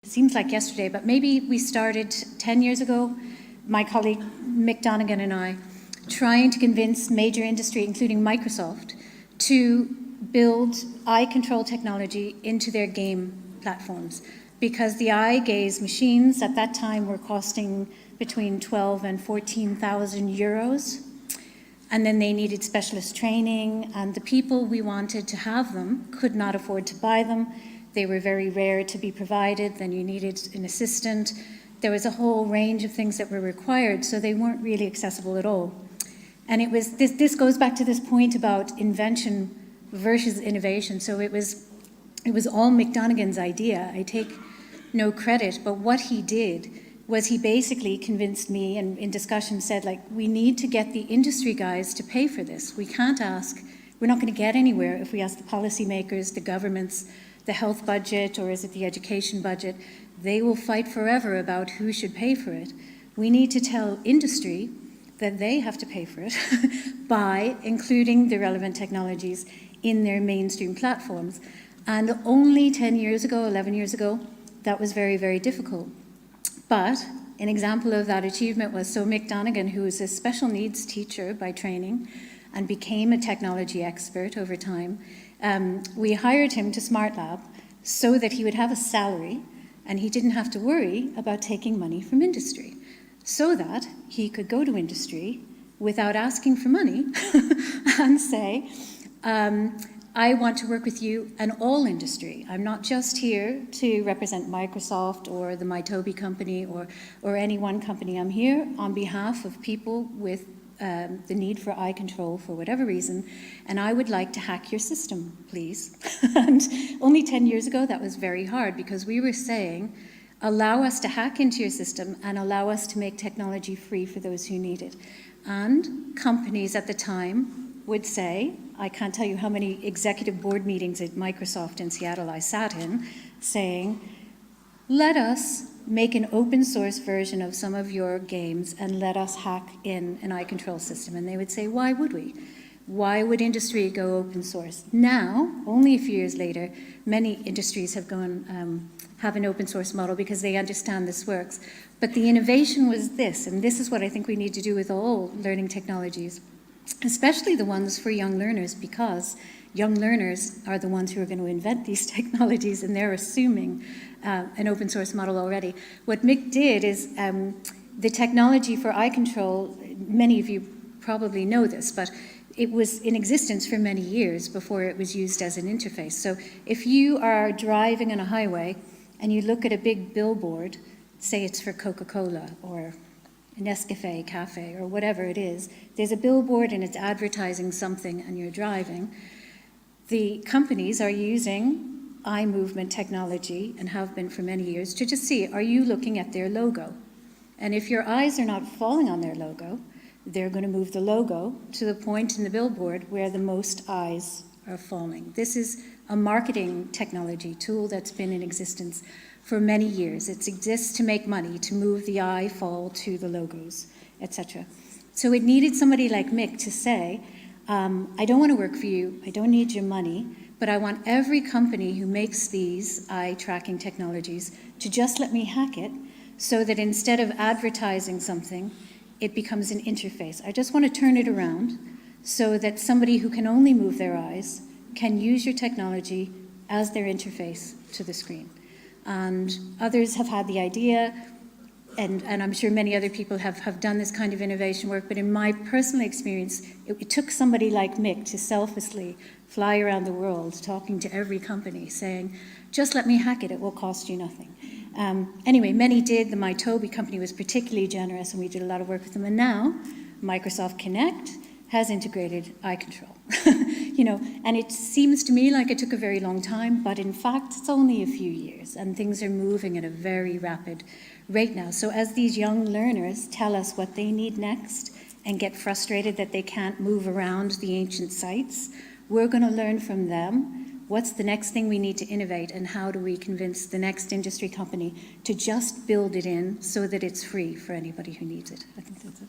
It seems like yesterday, but maybe we started 10 years ago, my colleague Mick Donegan and I, trying to convince major industry, including Microsoft, to build eye control technology into their game platforms. Because the eye gaze machines at that time were costing between 12 and 14,000 euros. And then they needed specialist training, and the people we wanted to have them could not afford to buy them. They were very rare to be provided. Then you needed an assistant. There was a whole range of things that were required, so they weren't really accessible at all. And it was this goes back to this point about invention versus innovation. So it was all Mick Donegan's idea. I take no credit, but what he did was he basically convinced me, and in discussion said, like, we need to get the industry guys to pay for this. We can't ask, we're not going to get anywhere if we ask the policymakers, the governments, the health budget, or is it the education budget? They will fight forever about who should pay for it. We need to tell industry that they have to pay for it by including the relevant technologies in their mainstream platforms. And only 10 years ago, 11 years ago, that was very, very difficult. But an example of that achievement was, so Mick Donegan, who is a special needs teacher by training and became a technology expert over time, we hired him to Smart Lab so that he would have a salary and he didn't have to worry about taking money from industry, so that he could go to industry without asking for money and say, I want to work with you and all industry. I'm not just here to represent Microsoft or the Mytobi company or any one company. I'm here on behalf of people with the need for eye control for whatever reason, and I would like to hack your system, please. And only 10 years ago, that was very hard, because we were saying, allow us to hack into your system and allow us to make technology free for those who need it. And companies at the time would say, I can't tell you how many executive board meetings at Microsoft in Seattle I sat in, saying, let us make an open source version of some of your games and let us hack in an eye control system. And they would say, why would we? Why would industry go open source? Now, only a few years later, many industries have gone, have an open source model because they understand this works. But the innovation was this, and this is what I think we need to do with all learning technologies, especially the ones for young learners, because young learners are the ones who are going to invent these technologies, and they're assuming an open source model already. What Mick did is the technology for eye control, many of you probably know this, but it was in existence for many years before it was used as an interface. So if you are driving on a highway and you look at a big billboard, say it's for Coca-Cola or Nescafe Cafe or whatever it is, there's a billboard and it's advertising something and you're driving. The companies are using eye movement technology, and have been for many years, to just see, are you looking at their logo? And if your eyes are not falling on their logo, they're going to move the logo to the point in the billboard where the most eyes are falling. This is a marketing technology tool that's been in existence for many years. It exists to make money, to move the eye fall to the logos, etc. So it needed somebody like Mick to say, I don't want to work for you, I don't need your money, but I want every company who makes these eye tracking technologies to just let me hack it, so that instead of advertising something, it becomes an interface. I just want to turn it around so that somebody who can only move their eyes can use your technology as their interface to the screen. And others have had the idea, and I'm sure many other people have done this kind of innovation work, but in my personal experience, it took somebody like Mick to selflessly fly around the world talking to every company saying, just let me hack it, it will cost you nothing. Anyway, many did. The Mytobi company was particularly generous, and we did a lot of work with them. And now, Microsoft Connect has integrated eye control. And it seems to me like it took a very long time, but in fact, it's only a few years, and things are moving at a very rapid rate now. So as these young learners tell us what they need next and get frustrated that they can't move around the ancient sites, we're going to learn from them what's the next thing we need to innovate, and how do we convince the next industry company to just build it in so that it's free for anybody who needs it. I think that's it.